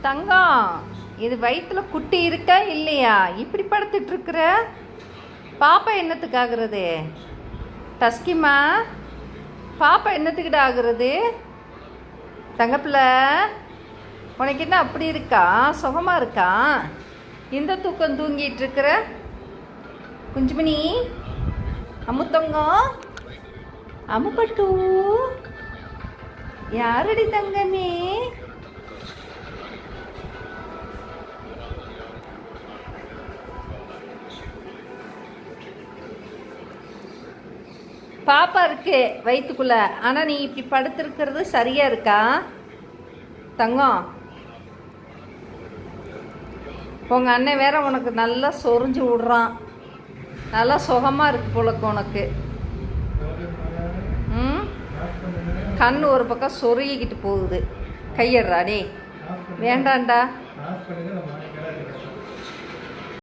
தங்கம், இது வயிற்றுல குட்டி இருக்கா இல்லையா? இப்படி படுத்துட்டு இருக்கிற பாப்பா என்னத்துக்கு ஆகுறது? டஸ்கிமா, பாப்பா என்னத்துக்கிட்ட ஆகுறது? தங்கப்பிள்ளை, உனக்கு என்ன அப்படி இருக்கா? சுகமாக இருக்கா? இந்த தூக்கம் தூங்கிட்டு இருக்கிற குஞ்சுமணி, அமுத்தங்கம், அமுப்பட்டு, யாரடி தங்கமே? பாப்பா இருக்கு வயிற்றுக்குள்ள. ஆனால் நீ இப்படி படுத்திருக்கிறது சரியா இருக்கா தங்கம்? உங்கள் அண்ணன் வேற உனக்கு நல்லா சொரிஞ்சு விடுறான். நல்லா சுகமாக இருக்கு போலக்கு உனக்கு. கண் ஒரு பக்கம் சொருகிக்கிட்டு போகுது. கையிடுறா டே, வேண்டாண்டா.